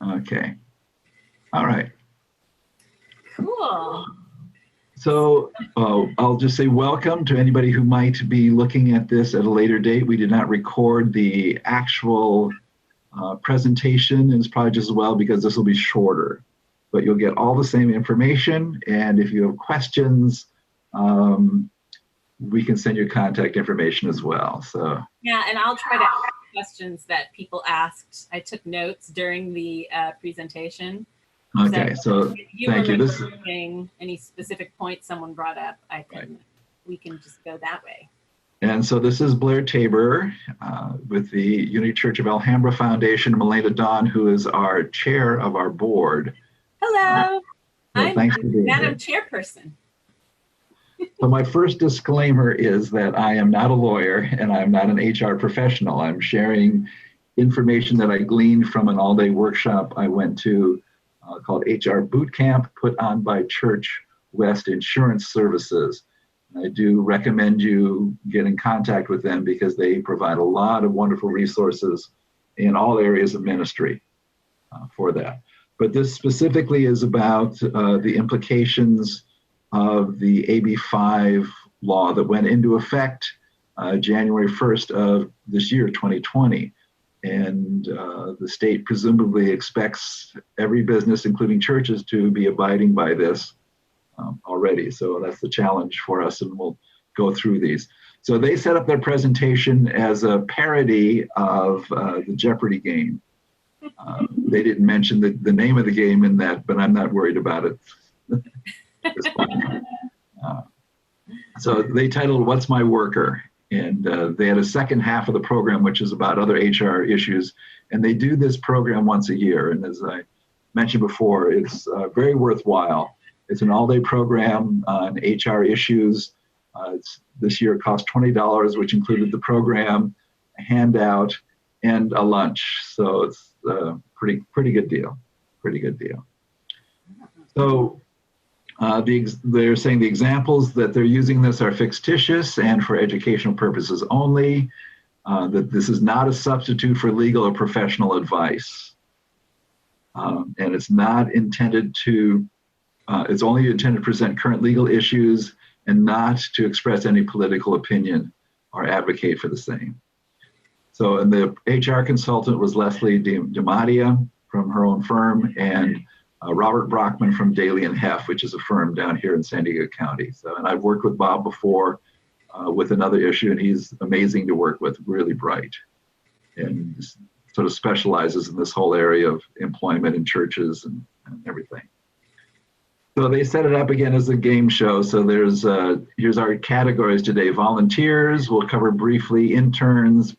Okay. All right. Cool. So I'll just say welcome to anybody who might be looking at this at a later date. We did not record the actual presentation, and it's probably just as well because this will be shorter. But you'll get all the same information, and if you have questions, we can send you contact information as well. So yeah, and I'll try to ask questions that people asked. I took notes during the presentation. Okay, so thank you. This any specific point someone brought up, we can just go that way. And so this is Blair Tabor with the Unity Church of Alhambra Foundation, Melena Dawn, who is our chair of our board. Hello, I'm Madam Chairperson. So my first disclaimer is that I am not a lawyer and I'm not an HR professional. I'm sharing information that I gleaned from an all-day workshop I went to called HR Boot Camp, put on by Church West Insurance Services. I do recommend you get in contact with them because they provide a lot of wonderful resources in all areas of ministry for that. But this specifically is about the implications of the AB5 law that went into effect January 1st of this year, 2020. And the state presumably expects every business, including churches, to be abiding by this already. So that's the challenge for us, and we'll go through these. So they set up their presentation as a parody of the Jeopardy game. They didn't mention the name of the game in that, but I'm not worried about it. So they titled What's My Worker? And they had a second half of the program, which is about other HR issues. And they do this program once a year. And as I mentioned before, it's very worthwhile. It's an all-day program on HR issues. This year it cost $20, which included the program, a handout, and a lunch. So it's a pretty good deal. Pretty good deal. So they're saying the examples that they're using this are fictitious and for educational purposes only, that this is not a substitute for legal or professional advice. And it's not intended to, it's only intended to present current legal issues and not to express any political opinion or advocate for the same. So, and the HR consultant was Leslie DiMattia from her own firm, and Robert Brockman from Daly and Heff, which is a firm down here in San Diego County. So, and I've worked with Bob before with another issue, and he's amazing to work with, really bright, and sort of specializes in this whole area of employment in churches and everything. So they set it up again as a game show. So there's here's our categories today. Volunteers, we'll cover briefly. Interns,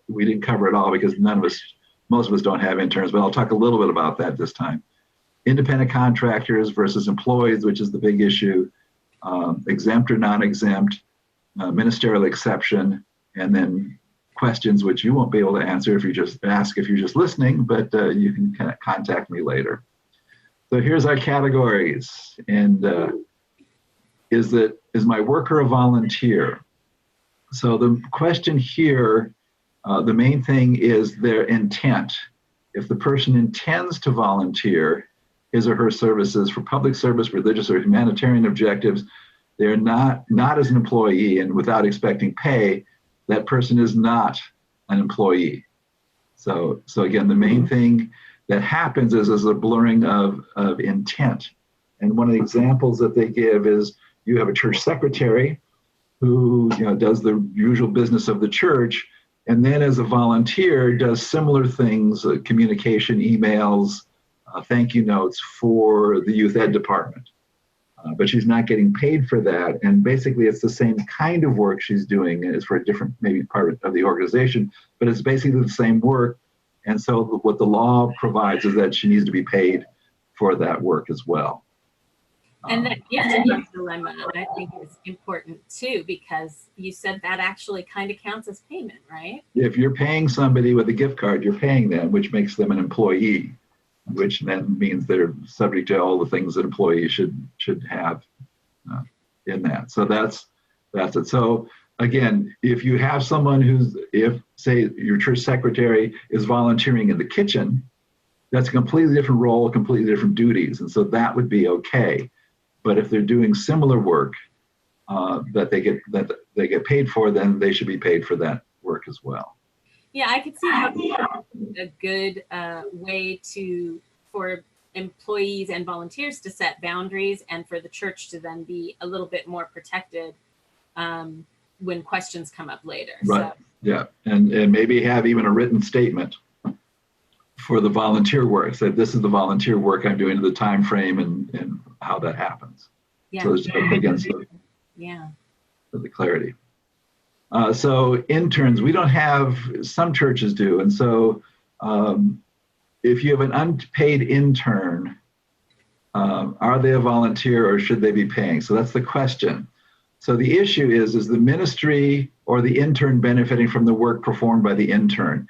we didn't cover it all because most of us don't have interns, but I'll talk a little bit about that this time. Independent contractors versus employees, which is the big issue, exempt or non-exempt, ministerial exception, and then questions which you won't be able to answer if you just ask if you're just listening, but you can contact me later. So here's our categories. And is my worker a volunteer? So the question here, the main thing is their intent. If the person intends to volunteer his or her services for public service, religious, or humanitarian objectives, they're not as an employee, and without expecting pay, that person is not an employee. So again, the main thing that happens is a blurring of intent. And one of the examples that they give is you have a church secretary who does the usual business of the church, and then as a volunteer does similar things, communication, emails, thank you notes for the youth ed department. But she's not getting paid for that. And basically it's the same kind of work she's doing. It's for a different, maybe part of the organization, but it's basically the same work. And so what the law provides is that she needs to be paid for that work as well. And that gift dilemma, I think, is important too, because you said that actually kind of counts as payment, right? If you're paying somebody with a gift card, you're paying them, which makes them an employee, which then means they're subject to all the things that employees should have in that. So that's it. So again, if you have someone say your church secretary is volunteering in the kitchen, that's a completely different role, completely different duties. And so that would be okay. But if they're doing similar work that they get paid for, then they should be paid for that work as well. Yeah, I could see how a good way for employees and volunteers to set boundaries, and for the church to then be a little bit more protected when questions come up later. Right. So. Yeah, and maybe have even a written statement for the volunteer work. Say, this is the volunteer work I'm doing, the time frame and how that happens. Yeah. So there's against the clarity. So interns, we don't have, some churches do. And so if you have an unpaid intern, are they a volunteer or should they be paying? So that's the question. So the issue is the ministry or the intern benefiting from the work performed by the intern?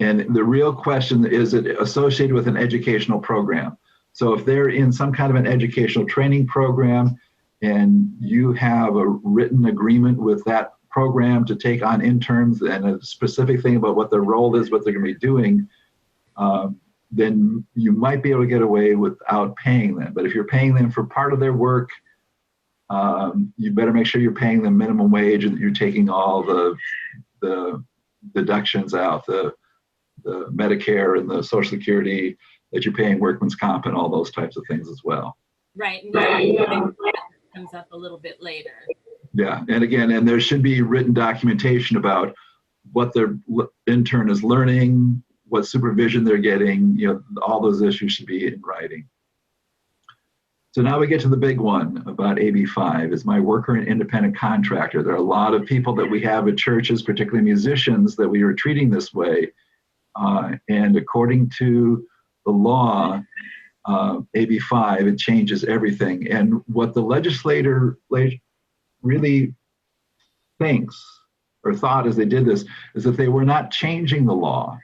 And the real question is it associated with an educational program? So if they're in some kind of an educational training program and you have a written agreement with that program to take on interns and a specific thing about what their role is, what they're going to be doing, then you might be able to get away without paying them. But if you're paying them for part of their work, you better make sure you're paying them minimum wage and that you're taking all the deductions out, the Medicare and the Social Security, that you're paying workman's comp and all those types of things as well. Right. And that comes up a little bit later. Yeah. And again, there should be written documentation about what their intern is learning, what supervision they're getting, all those issues should be in writing. So now we get to the big one about AB5, is my worker and independent contractor. There are a lot of people that we have at churches, particularly musicians, that we are treating this way. And according to the law, AB5, it changes everything. And what the legislator really thinks or thought as they did this is that they were not changing the law.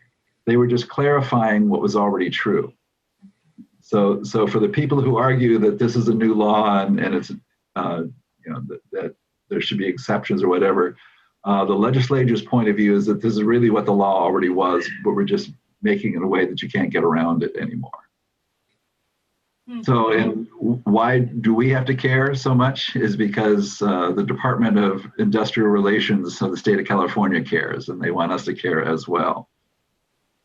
They were just clarifying what was already true. So for the people who argue that this is a new law and it's, that there should be exceptions or whatever, the legislature's point of view is that this is really what the law already was, but we're just making it in a way that you can't get around it anymore. So, and why do we have to care so much is because the Department of Industrial Relations of the state of California cares, and they want us to care as well.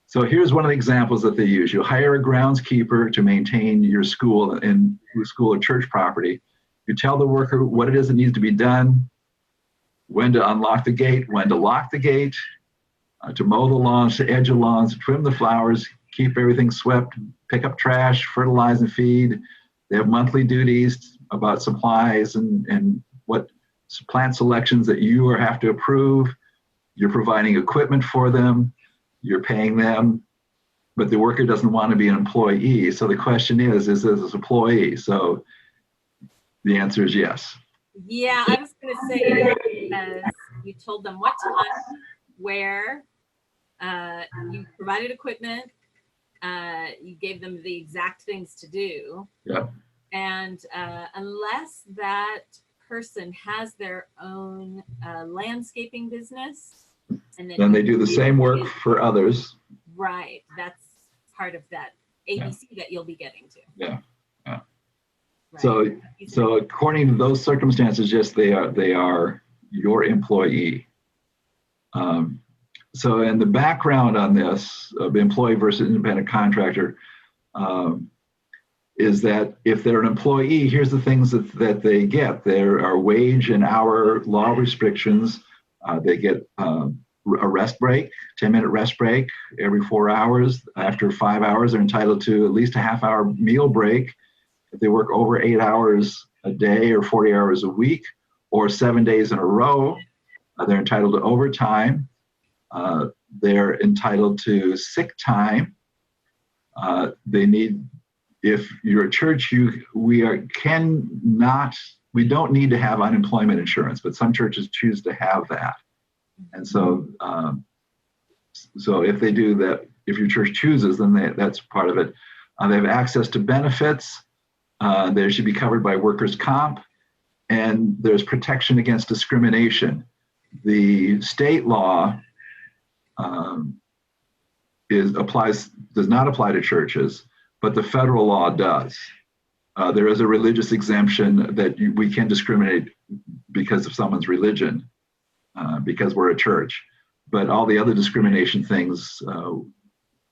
So here's one of the examples that they use. You hire a groundskeeper to maintain your school and school or church property. You tell the worker what it is that needs to be done, when to unlock the gate, when to lock the gate, to mow the lawns, to edge the lawns, trim the flowers, keep everything swept, pick up trash, fertilize and feed. They have monthly duties about supplies and what plant selections that you have to approve. You're providing equipment for them. You're paying them, but the worker doesn't want to be an employee. So the question is this an employee? So the answer is yes. Yeah, I was going to say, you told them what time, where, you provided equipment, you gave them the exact things to do. Yeah. And unless that person has their own landscaping business, and then they do the same work for others. Right. That's part of that ABC that you'll be getting to. Yeah. Yeah. Right. So according to those circumstances, yes, they are your employee. So in the background on this of employee versus independent contractor is that if they're an employee, here's the things that they get. There are wage and hour law restrictions. They get a rest break, 10-minute rest break every 4 hours. After 5 hours, they're entitled to at least a half-hour meal break. If they work over 8 hours a day or 40 hours a week or 7 days in a row, they're entitled to overtime. They're entitled to sick time. They need, if you're a church, we don't need to have unemployment insurance, but some churches choose to have that. And so, if they do that, if your church chooses, then that's part of it. They have access to benefits. They should be covered by workers' comp, and there's protection against discrimination. The state law does not apply to churches, but the federal law does. There is a religious exemption that we can discriminate because of someone's religion, because we're a church. But all the other discrimination things,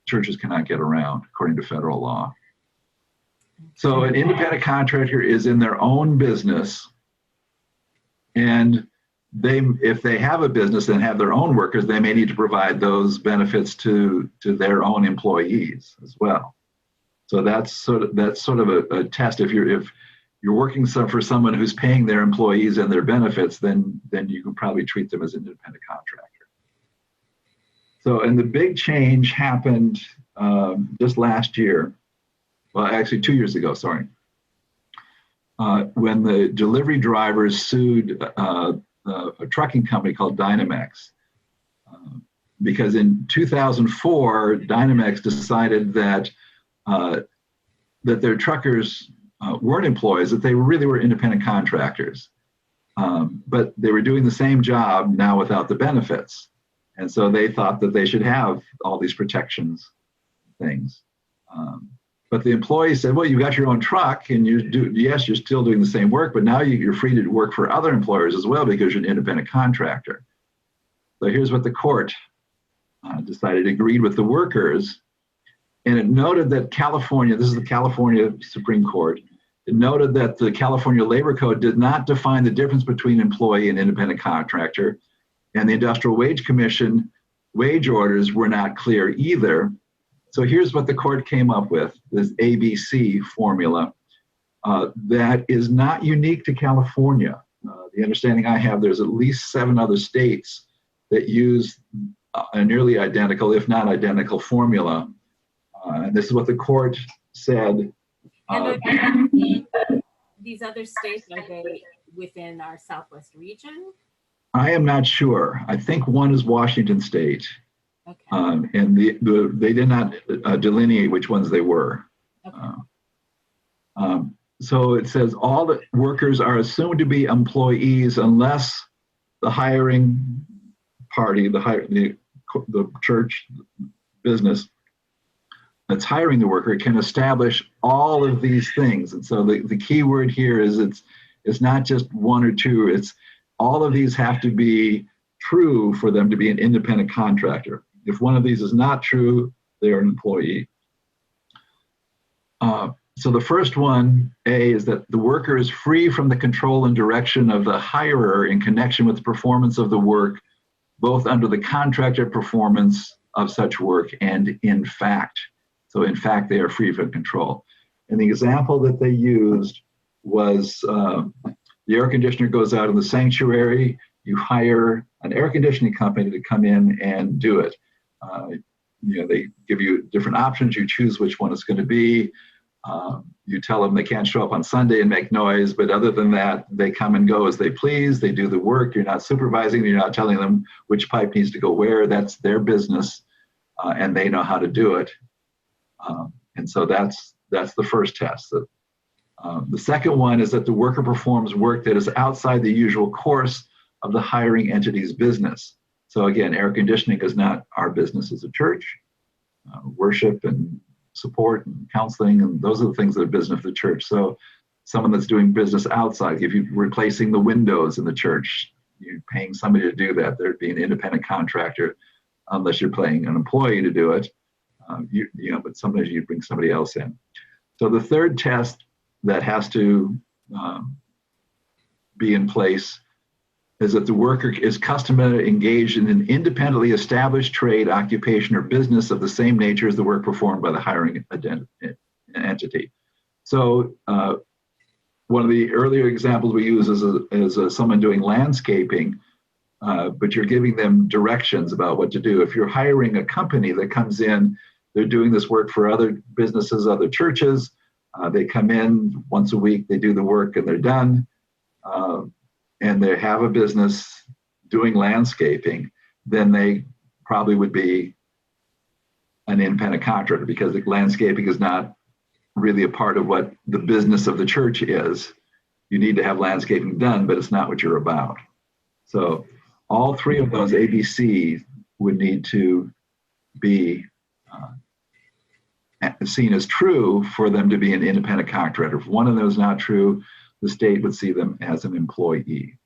churches cannot get around according to federal law. So an independent contractor is in their own business, and if they have a business and have their own workers, they may need to provide those benefits to their own employees as well. So that's sort of a test. If you're working for someone who's paying their employees and their benefits, then you can probably treat them as an independent contractor. So, and the big change happened just last year. Well, actually 2 years ago, sorry. When the delivery drivers sued a trucking company called Dynamex. Because in 2004, Dynamex decided that their truckers weren't employees, that they really were independent contractors. But they were doing the same job now without the benefits. And so they thought that they should have all these protections things. But the employees said, well, you got your own truck and yes, you're still doing the same work, but now you're free to work for other employers as well because you're an independent contractor. So here's what the court decided, agreed with the workers. And it noted that California, this is the California Supreme Court, it noted that the California Labor Code did not define the difference between employee and independent contractor. And the Industrial Wage Commission wage orders were not clear either. So here's what the court came up with, this ABC formula that is not unique to California. The understanding I have, there's at least 7 other states that use a nearly identical, if not identical, formula. And this is what the court said. And these other states, are they within our Southwest region? I am not sure. I think one is Washington State. Okay. And they did not delineate which ones they were. Okay. So it says all the workers are assumed to be employees unless the hiring party, the church business that's hiring the worker can establish all of these things. And so the key word here is it's not just 1 or 2, it's all of these have to be true for them to be an independent contractor. If one of these is not true, they are an employee. So the first one, A, is that the worker is free from the control and direction of the hirer in connection with the performance of the work, both under the contractor performance of such work and in fact. So in fact, they are free from control. And the example that they used was the air conditioner goes out in the sanctuary, you hire an air conditioning company to come in and do it. They give you different options. You choose which one it's going to be. You tell them they can't show up on Sunday and make noise, but other than that, they come and go as they please. They do the work. You're not supervising. You're not telling them which pipe needs to go where. That's their business, and they know how to do it. And so that's the first test. The second one is that the worker performs work that is outside the usual course of the hiring entity's business. So again, air conditioning is not our business as a church. Worship and support and counseling, and those are the things that are business of the church. So someone that's doing business outside, if you're replacing the windows in the church, you're paying somebody to do that. There'd be an independent contractor, unless you're paying an employee to do it. But sometimes you bring somebody else in. So the third test that has to be in place is that the worker is customarily engaged in an independently established trade, occupation, or business of the same nature as the work performed by the hiring entity. So one of the earlier examples we use is someone doing landscaping, but you're giving them directions about what to do. If you're hiring a company that comes in, they're doing this work for other businesses, other churches. They come in once a week, they do the work and they're done. And they have a business doing landscaping, then they probably would be an independent contractor, because the landscaping is not really a part of what the business of the church is. You need to have landscaping done, but it's not what you're about. So all 3 of those ABC would need to be seen as true for them to be an independent contractor. If one of them is not true, the state would see them as an employee.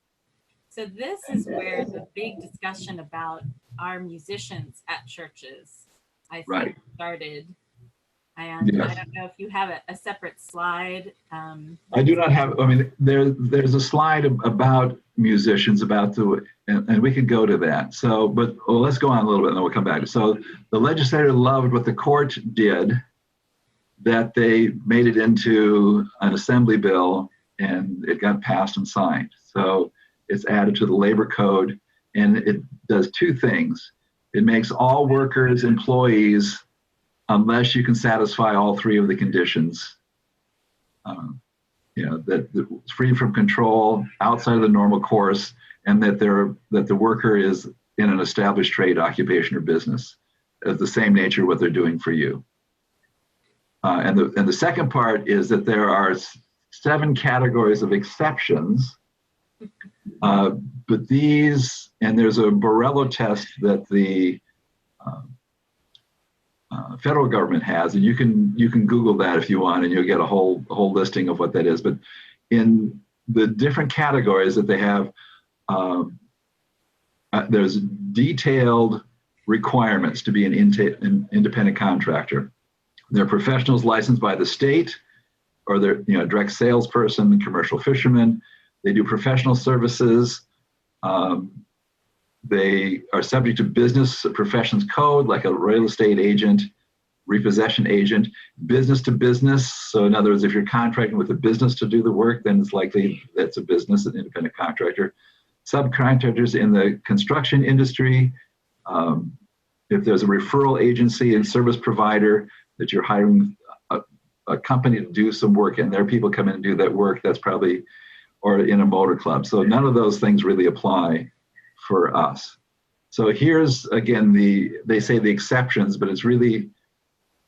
So this is where the big discussion about our musicians at churches, I think, Right. started. And Yes. I don't know if you have a separate slide. I do not have, I mean, there's a slide about musicians, and we could go to that. So, but let's go on a little bit and then we'll come back. So the legislator loved what the court did, that they made it into an assembly bill and it got passed and signed. So it's added to the labor code, and it does two things. It makes all workers employees unless you can satisfy all three of the conditions. That it's free from control, outside of the normal course, and that the worker is in an established trade, occupation, or business of the same nature of what they're doing for you. And the second part is that there are 7 categories of exceptions, but these, and there's a Borrello test that the federal government has, and you can Google that if you want, and you'll get a whole listing of what that is. But in the different categories that they have, there's detailed requirements to be an independent contractor. They're professionals licensed by the state, or they're direct salesperson, commercial fishermen. They do professional services. They are subject to business professions code, like a real estate agent, repossession agent, business to business. So in other words, if you're contracting with a business to do the work, then it's likely that's a business, an independent contractor. Subcontractors in the construction industry. If there's a referral agency and service provider that you're hiring a company to do some work, and their people come in and do that work, that's probably, or in a motor club. So none of those things really apply for us. So here's, again, they say the exceptions, but it's really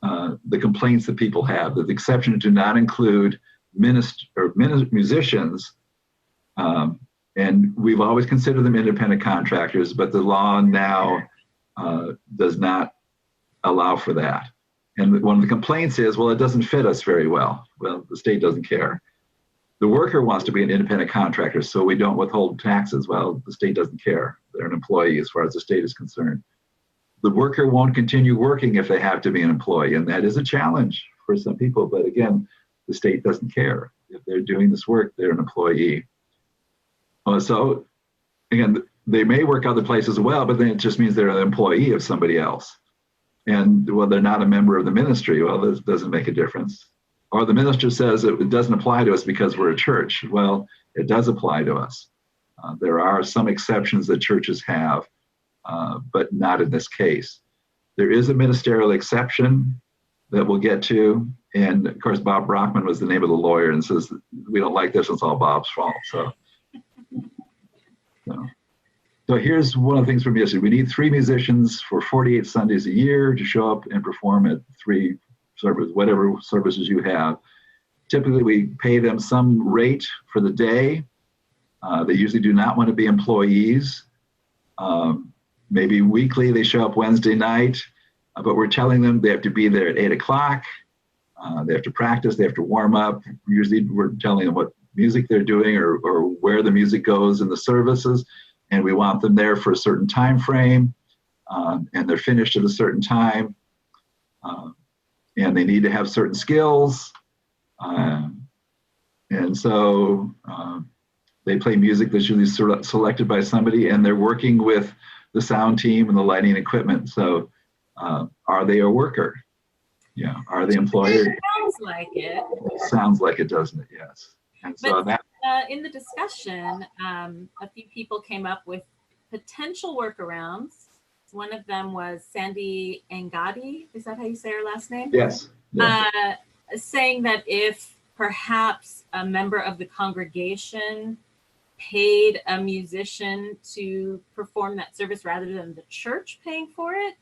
the complaints that people have. That the exceptions do not include musicians, and we've always considered them independent contractors, but the law now does not allow for that. And one of the complaints is, well, it doesn't fit us very well. Well, the state doesn't care. The worker wants to be an independent contractor, so we don't withhold taxes. Well, the state doesn't care. They're an employee as far as the state is concerned. The worker won't continue working if they have to be an employee, and that is a challenge for some people. But again, the state doesn't care. If they're doing this work, they're an employee. So again, they may work other places as well, but then it just means they're an employee of somebody else. And well, they're not a member of the ministry. Well, this doesn't make a difference. Or the minister says it doesn't apply to us because we're a church. Well, it does apply to us. There are some exceptions that churches have, but not in this case. There is a ministerial exception that we'll get to. And of course, Bob Brockman was the name of the lawyer and says, we don't like this, it's all Bob's fault. So here's one of the things from yesterday. We need 3 musicians for 48 Sundays a year to show up and perform at 3 services, whatever services you have. Typically, we pay them some rate for the day. They usually do not want to be employees. Maybe weekly, they show up Wednesday night, but we're telling them they have to be there at 8 o'clock. They have to practice, they have to warm up. Usually, we're telling them what music they're doing or where the music goes in the services. And we want them there for a certain time frame, and they're finished at a certain time, and they need to have certain skills, and so they play music that's usually selected by somebody, and they're working with the sound team and the lighting equipment. So are they a worker? Yeah. Are they employer? Sounds like it. Sounds like it, doesn't it? Yes. And so that. In the discussion, a few people came up with potential workarounds. One of them was Sandy Angadi. Is that how you say her last name? Yes. Saying that if perhaps a member of the congregation paid a musician to perform that service rather than the church paying for it.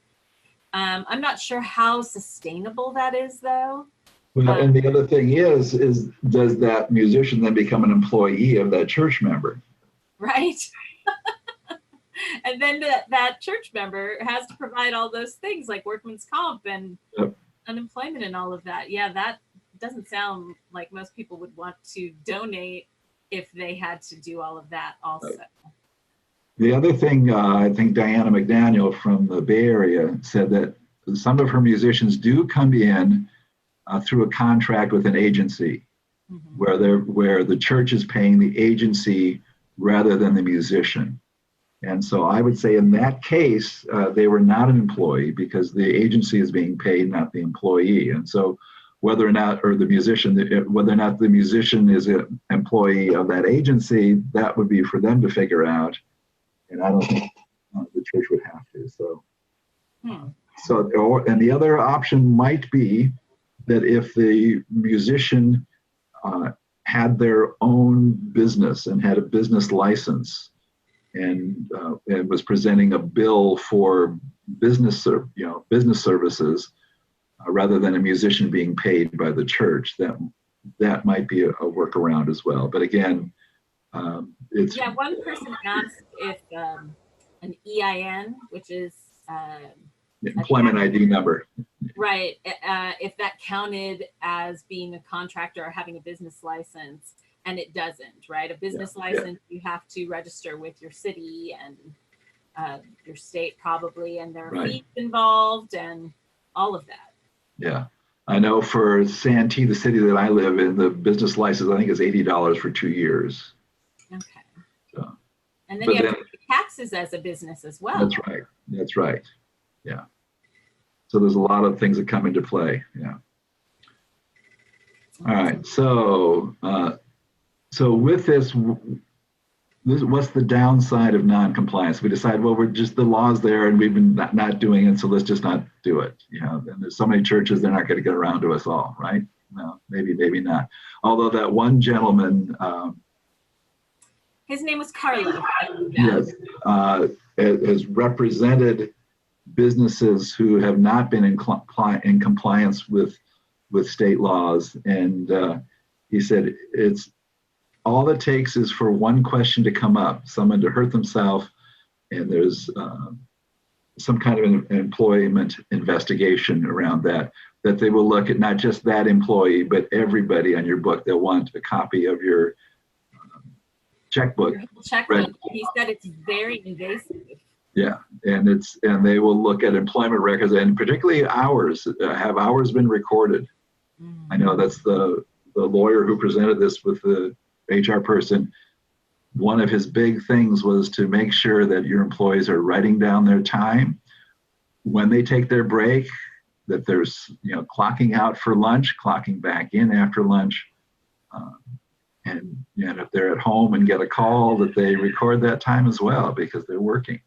I'm not sure how sustainable that is, though. Well, and the other thing is does that musician then become an employee of that church member? Right. And then that church member has to provide all those things like workman's comp and Yep. unemployment and all of that. Yeah, that doesn't sound like most people would want to donate if they had to do all of that also. The other thing, I think Diana McDaniel from the Bay Area said that some of her musicians do come in through a contract with an agency, where the church is paying the agency rather than the musician. And so I would say in that case, they were not an employee because the agency is being paid, not the employee. And so whether or not the musician is an employee of that agency, that would be for them to figure out. And I don't think the church would have to. And the other option might be that if the musician had their own business and had a business license and was presenting a bill for business services rather than a musician being paid by the church, that might be a workaround as well. But again, it's one person asked if an EIN, which is employment ID number, right? If that counted as being a contractor or having a business license, and it doesn't, right? A business license, you have to register with your city and your state probably, and there are fees involved and all of that. Yeah, I know for Santee, the city that I live in, the business license I think is $80 for 2 years. Okay. So, and then you have to pay taxes as a business as well. That's right. Yeah. So there's a lot of things that come into play. Yeah. All right. So with this, what's the downside of non-compliance? We decide, well, we're just the law's there and we've been not doing it, so let's just not do it. And there's so many churches, they're not going to get around to us all, right? No, maybe not. Although that one gentleman, his name was Carlos. Yes, has represented businesses who have not been in compliance with state laws, and he said it's all it takes is for one question to come up, someone to hurt themselves, and there's some kind of an employment investigation around that they will look at not just that employee, but everybody on your book. They'll want a copy of your checkbook. He said it's very invasive. Yeah, and they will look at employment records, and particularly hours. Have hours been recorded? I know that's the lawyer who presented this with the HR person. One of his big things was to make sure that your employees are writing down their time when they take their break, that there's clocking out for lunch, clocking back in after lunch, and if they're at home and get a call, that they record that time as well because they're working.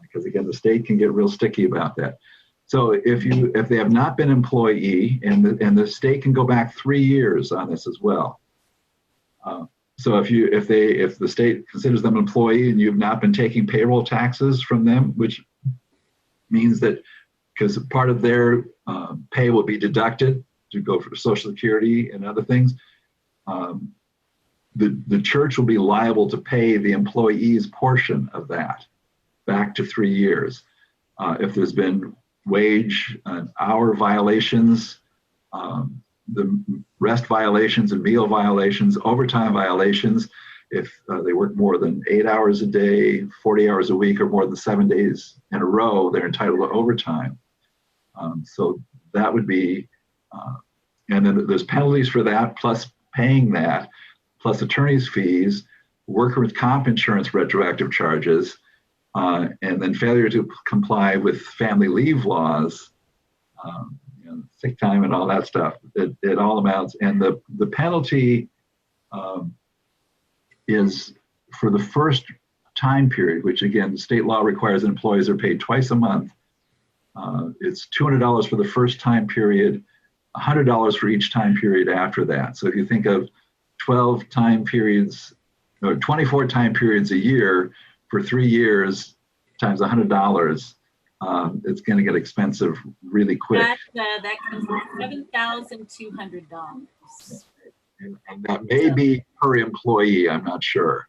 Because again, the state can get real sticky about that. So if they have not been employee, and the state can go back 3 years on this as well. So if the state considers them an employee and you've not been taking payroll taxes from them, which means that because part of their pay will be deducted to go for Social Security and other things, the church will be liable to pay the employee's portion of that back to 3 years. If there's been wage and hour violations, the rest violations and meal violations, overtime violations, if they work more than 8 hours a day, 40 hours a week, or more than 7 days in a row, they're entitled to overtime. So that would be, and then there's penalties for that, plus paying that, plus attorney's fees, workers' comp insurance retroactive charges, and then failure to comply with family leave laws, sick time and all that stuff. It all amounts, and the penalty is for the first time period, which again, state law requires that employees are paid twice a month. It's $200 for the first time period, $100 for each time period after that. So if you think of 12 time periods, or 24 time periods a year for 3 years times $100, it's going to get expensive really quick. That comes to $7,200. And that may be per employee, I'm not sure.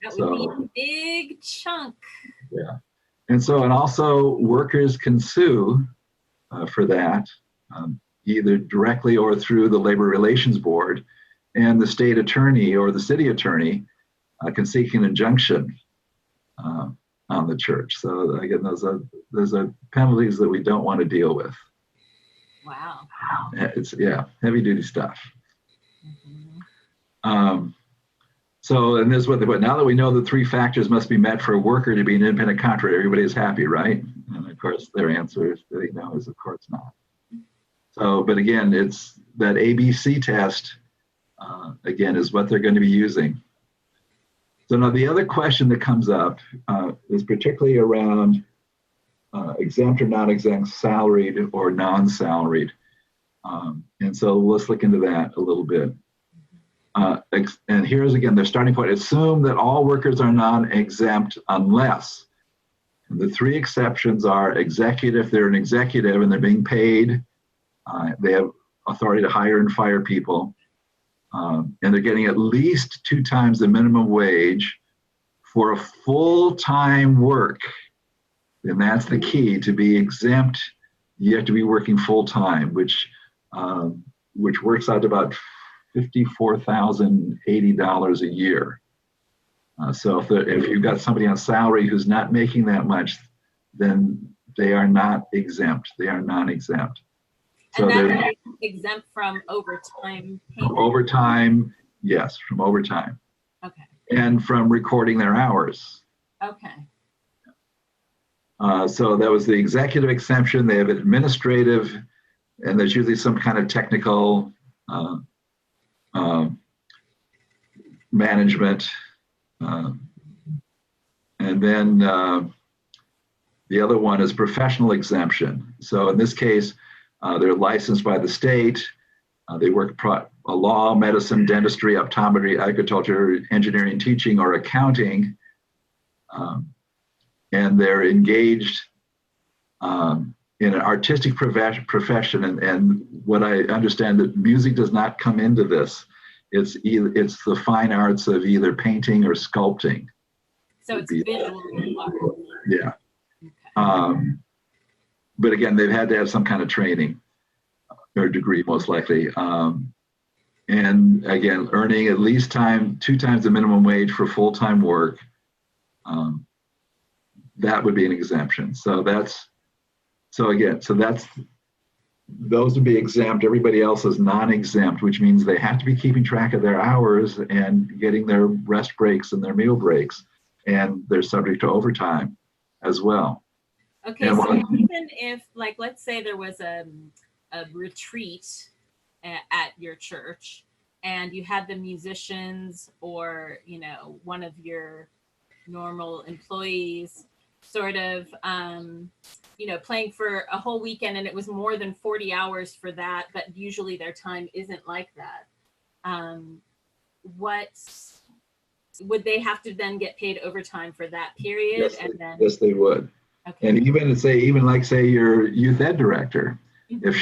That would So, be a big chunk. yeah. And so, and also workers can sue for that, either directly or through the Labor Relations Board. And the state attorney or the city attorney can seek an injunction on the church. So again, those are penalties that we don't want to deal with. Wow. It's, yeah, heavy duty stuff. Mm-hmm. So, and this is what they put. Now that we know the 3 factors must be met for a worker to be an independent contractor, everybody is happy, right? And of course, their answer is, they know, is of course not. So, but again, it's that ABC test, again, is what they're going to be using. So now the other question that comes up is particularly around exempt or non-exempt, salaried or non-salaried. And so let's look into that a little bit. And here's again their starting point. Assume that all workers are non-exempt unless, and the 3 exceptions are executive, they're an executive and they're being paid, they have authority to hire and fire people, and they're getting at least 2 times the minimum wage for a full-time work. And that's the key. To be exempt, you have to be working full-time, which works out to about $54,080 a year. So if you've got somebody on salary who's not making that much, then they are not exempt. They are non-exempt. And so they're exempt from overtime payment? From overtime, yes, from overtime. Okay. And from recording their hours. Okay. So that was the executive exemption. They have administrative, and there's usually some kind of technical management. And then the other one is professional exemption. So in this case, they're licensed by the state. They work law, medicine, dentistry, optometry, agriculture, engineering, teaching, or accounting. And they're engaged in an artistic profession. And what I understand that music does not come into this. It's the fine arts of either painting or sculpting. So it's visual art. Yeah. Okay. But again, they've had to have some kind of training or degree, most likely. And again, earning at least 2 times the minimum wage for full-time work. That would be an exemption. So those would be exempt. Everybody else is non-exempt, which means they have to be keeping track of their hours and getting their rest breaks and their meal breaks. And they're subject to overtime as well. Okay, so even if, like, let's say there was a retreat at your church and you had the musicians or, one of your normal employees sort of, playing for a whole weekend and it was more than 40 hours for that, but usually their time isn't like that. Would they have to then get paid overtime for that period? Yes, they would. Okay. And even say your youth ed director, mm-hmm. if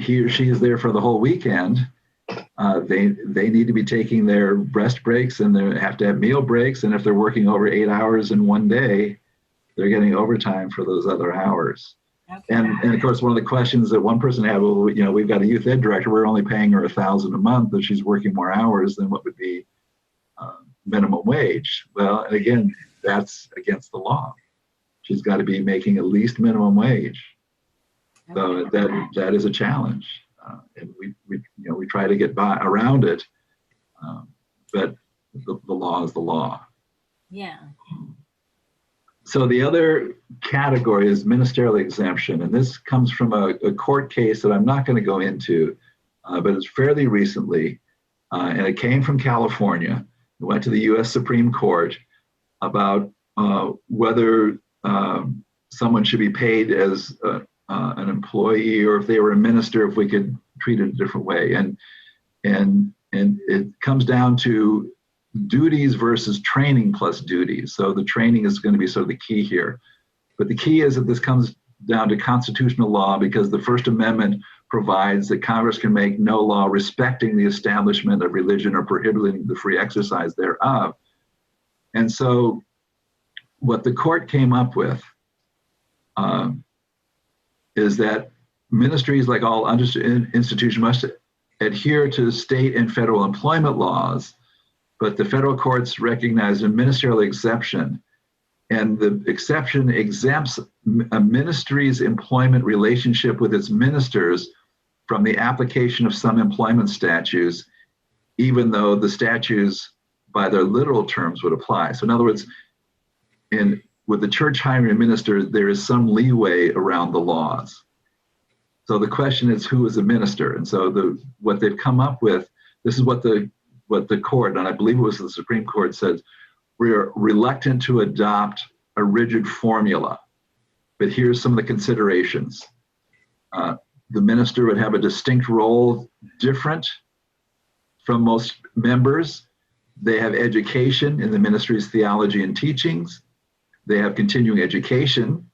he or she is there for the whole weekend, they need to be taking their rest breaks and they have to have meal breaks. And if they're working over 8 hours in one day, they're getting overtime for those other hours. Okay. And of course, one of the questions that one person had, well, we've got a youth ed director, we're only paying her $1,000 a month, but she's working more hours than what would be minimum wage. Well, and again, that's against the law. She's got to be making at least minimum wage. Okay. So that is a challenge, and we try to get around it, but the law is the law. Yeah. So the other category is ministerial exemption, and this comes from a court case that I'm not going to go into, but it's fairly recently, and it came from California. It went to the U.S. Supreme Court about whether someone should be paid as an employee, or if they were a minister, if we could treat it a different way. And it comes down to duties versus training plus duties. So the training is going to be sort of the key here. But the key is that this comes down to constitutional law, because the First Amendment provides that Congress can make no law respecting the establishment of religion or prohibiting the free exercise thereof. And so what the court came up with is that ministries, like all institutions, must adhere to state and federal employment laws, but the federal courts recognize a ministerial exception, and the exception exempts a ministry's employment relationship with its ministers from the application of some employment statutes, even though the statutes by their literal terms would apply. So in other words, with the church hiring a minister, there is some leeway around the laws. So the question is, who is a minister? And so what they've come up with, this is what the court, and I believe it was the Supreme Court, said, we're reluctant to adopt a rigid formula, but here's some of the considerations. The minister would have a distinct role, different from most members. They have education in the ministry's theology and teachings. They have continuing education.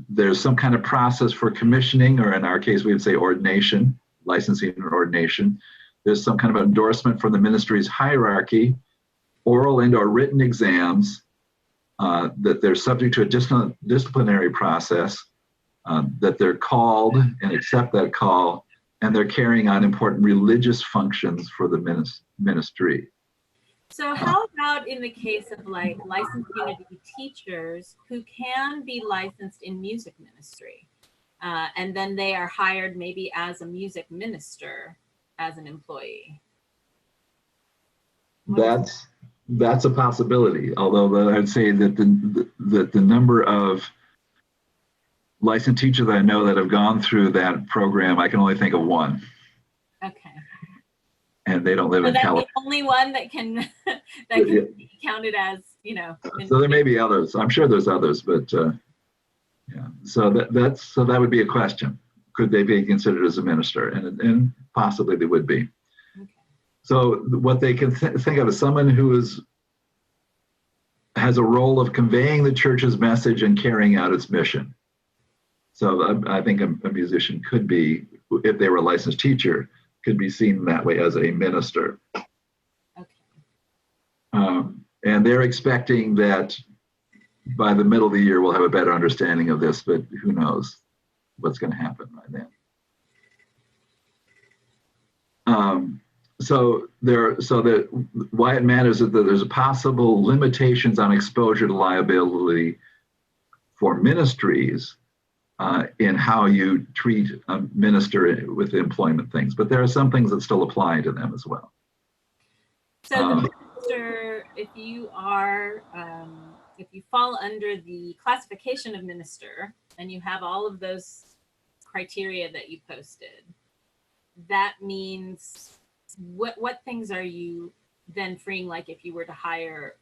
There's some kind of process for commissioning, or in our case, we would say ordination, licensing and ordination. There's some kind of endorsement from the ministry's hierarchy, oral and or written exams, that they're subject to a disciplinary process, that they're called and accept that call, and they're carrying on important religious functions for the ministry. So how about in the case of like licensed unity teachers who can be licensed in music ministry, and then they are hired maybe as a music minister as an employee? That's a possibility. Although I'd say that the number of licensed teachers that I know that have gone through that program, I can only think of one. Okay. And they don't live in California. The only one that can be counted as, So there may be others. I'm sure there's others, but yeah. So that would be a question. Could they be considered as a minister? And possibly they would be. Okay. So what they can think of is someone who has a role of conveying the church's message and carrying out its mission. So I think a musician could be, if they were a licensed teacher, could be seen that way as a minister. Okay. And they're expecting that by the middle of the year, we'll have a better understanding of this, but who knows what's going to happen by then. Why it matters is that there's possible limitations on exposure to liability for ministries in how you treat a minister with employment things, but there are some things that still apply to them as well. So the minister, if you fall under the classification of minister and you have all of those criteria that you posted, that means what things are you then freeing? Like if you were to hire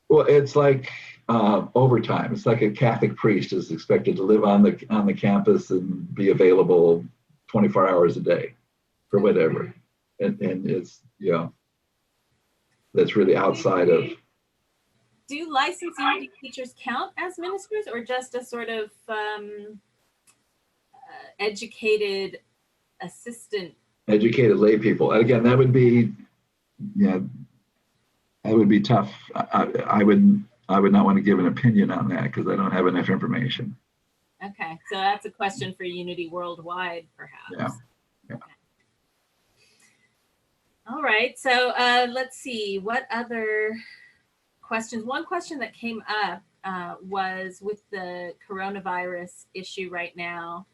well, it's like overtime. It's like a Catholic priest is expected to live on the campus and be available 24 hours a day for whatever. And it's, that's really outside of. Do licensed unity teachers count as ministers, or just a sort of educated assistant? Educated lay people. And again, that would be, that would be tough. I would not want to give an opinion on that because I don't have enough information. Okay, so that's a question for Unity Worldwide, perhaps. Yeah. Okay. All right, so let's see, what other questions? One question that came up was with the coronavirus issue right now.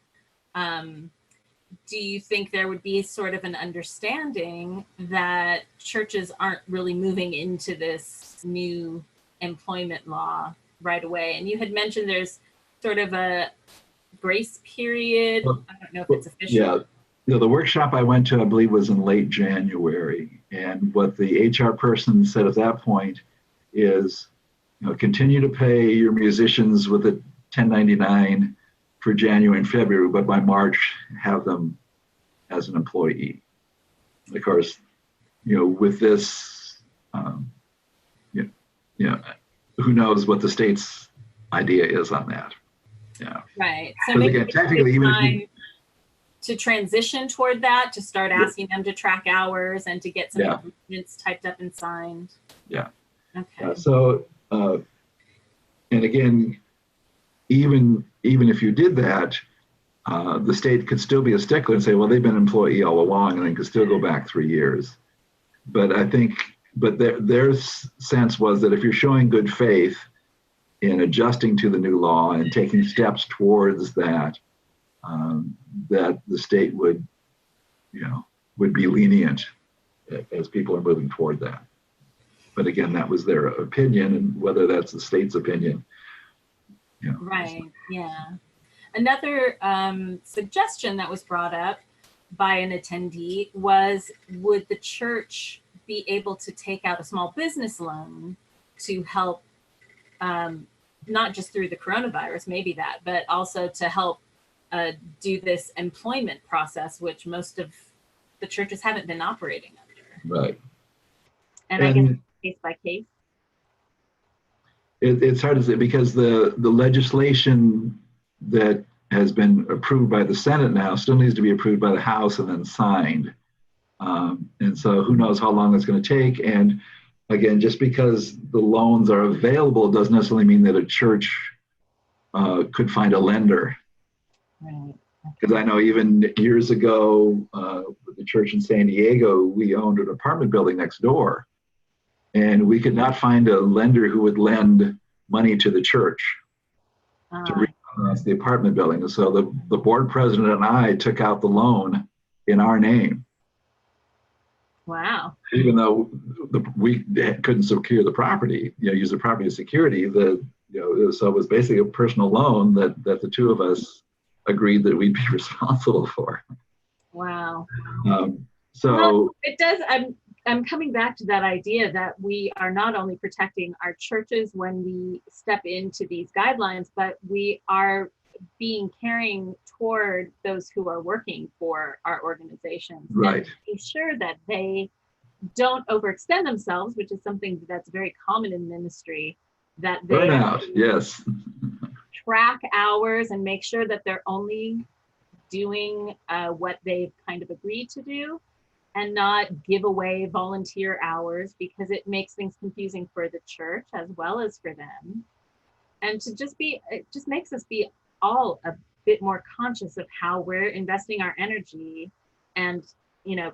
Do you think there would be sort of an understanding that churches aren't really moving into this new employment law right away? And you had mentioned there's sort of a grace period. I don't know if it's official. Yeah, the workshop I went to, I believe, was in late January. And what the HR person said at that point is, continue to pay your musicians with a 1099 for January and February, but by March, have them as an employee. Of course, with this, who knows what the state's idea is on that? Yeah. Right. So again, technically, even if you to transition toward that, to start asking them to track hours and to get some agreements typed up and signed? Yeah. Okay. And again, even if you did that, the state could still be a stickler and say, well, they've been an employee all along, and they could still go back 3 years. But their sense was that if you're showing good faith in adjusting to the new law and taking steps towards that, that the state would be lenient as people are moving toward that. But again, that was their opinion, and whether that's the state's opinion. Right, yeah. Another suggestion that was brought up by an attendee was, would the church be able to take out a small business loan to help, not just through the coronavirus, maybe that, but also to help do this employment process, which most of the churches haven't been operating under. Right. And I guess case by case. It's hard to say, because the legislation that has been approved by the Senate now still needs to be approved by the House and then signed. And so who knows how long it's going to take. And again, just because the loans are available doesn't necessarily mean that a church could find a lender. Right. Because I know even years ago, with the church in San Diego, we owned an apartment building next door. And we could not find a lender who would lend money to the church to refinance the apartment building. And so the board president and I took out the loan in our name. Wow. Even though we couldn't secure the property, use the property as security, so it was basically a personal loan that the two of us agreed that we'd be responsible for. Wow. Well, it does. I'm coming back to that idea that we are not only protecting our churches when we step into these guidelines, but we are being caring toward those who are working for our organizations. Right. And be sure that they don't overextend themselves, which is something that's very common in ministry, that they burnout, yes. track hours and make sure that they're only doing what they've kind of agreed to do, and not give away volunteer hours, because it makes things confusing for the church as well as for them. And it just makes us be all a bit more conscious of how we're investing our energy and,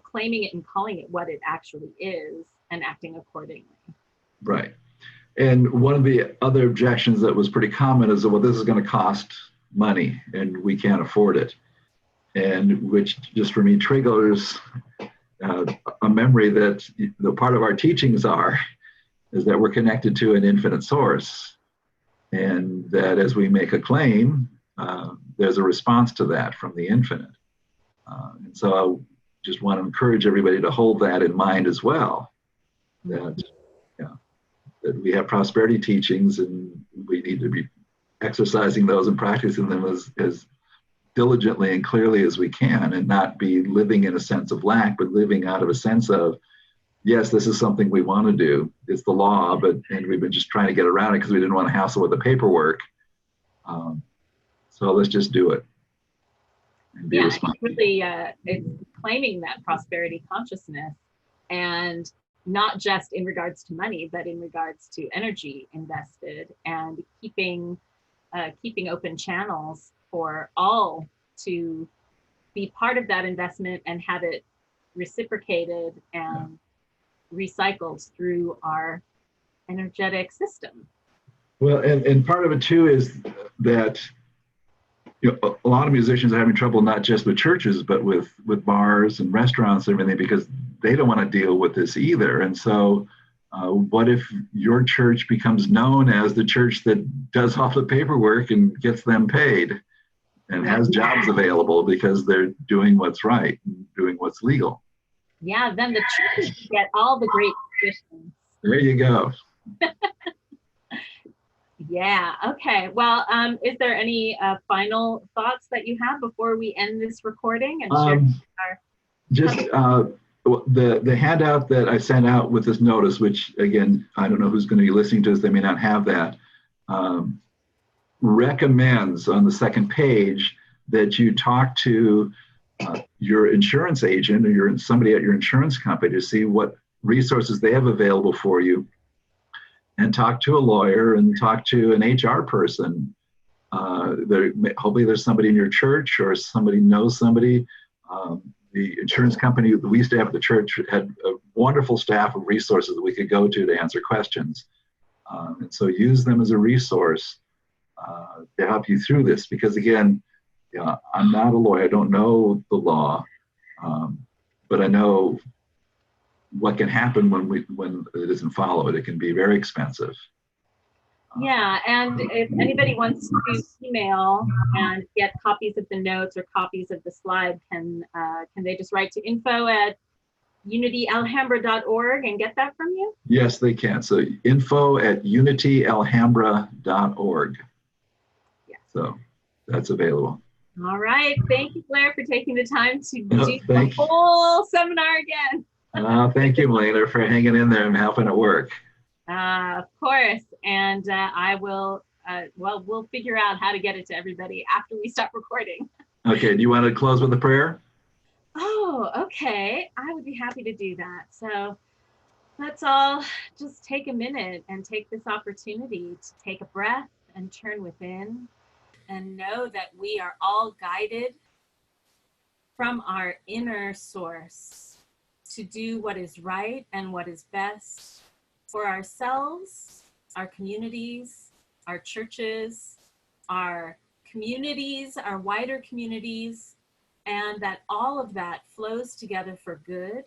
claiming it and calling it what it actually is and acting accordingly. Right. And one of the other objections that was pretty common is, well, this is going to cost money and we can't afford it. And which just for me triggers a memory that the part of our teachings is that we're connected to an infinite source, and that as we make a claim, there's a response to that from the infinite. And so I just want to encourage everybody to hold that in mind as well, that we have prosperity teachings and we need to be exercising those and practicing them as diligently and clearly as we can, and not be living in a sense of lack, but living out of a sense of, yes, this is something we want to do. It's the law, and we've been just trying to get around it because we didn't want to hassle with the paperwork. So let's just do it. And be responsible. Really, it's claiming that prosperity consciousness, and not just in regards to money, but in regards to energy invested, and keeping open channels for all to be part of that investment and have it reciprocated and recycled through our energetic system. Well, and part of it too is that a lot of musicians are having trouble not just with churches, but with bars and restaurants and everything, because they don't want to deal with this either. And so what if your church becomes known as the church that does all the paperwork and gets them paid and has jobs available because they're doing what's right and doing what's legal? Yeah, then the churches get all the great positions. There you go. Yeah, okay. Well, is there any final thoughts that you have before we end this recording? And the handout that I sent out with this notice, which again, I don't know who's going to be listening to this, they may not have that, recommends on the second page that you talk to your insurance agent or somebody at your insurance company to see what resources they have available for you, and talk to a lawyer and talk to an HR person. Hopefully there's somebody in your church or somebody knows somebody. The insurance company that we used to have at the church had a wonderful staff of resources that we could go to answer questions. And so use them as a resource to help you through this. Because again, I'm not a lawyer. I don't know the law, but I know what can happen when it isn't followed. It can be very expensive. Yeah, and if anybody wants to email and get copies of the notes or copies of the slide, can they just write to info@unityalhambra.org and get that from you? Yes, they can. So info@unityalhambra.org. Yeah. So that's available. All right. Thank you, Blair, for taking the time to do the whole seminar again. Thank you, Melina, for hanging in there and helping it work. Of course. And I will, we'll figure out how to get it to everybody after we stop recording. Okay. Do you want to close with a prayer? Oh, okay. I would be happy to do that. So let's all just take a minute and take this opportunity to take a breath and turn within and know that we are all guided from our inner source to do what is right and what is best for ourselves, our communities, our churches, our communities, our wider communities, and that all of that flows together for good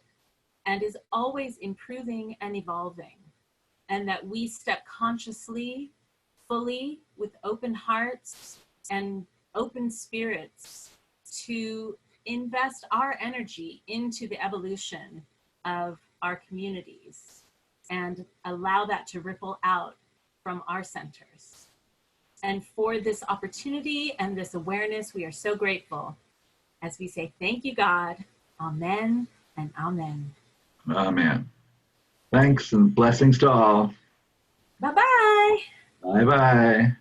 and is always improving and evolving, and that we step consciously, fully, with open hearts and open spirits to invest our energy into the evolution of our communities and allow that to ripple out from our centers. And for this opportunity and this awareness, we are so grateful as we say, thank you, God. Amen and amen. Amen. Thanks and blessings to all. Bye-bye. Bye-bye.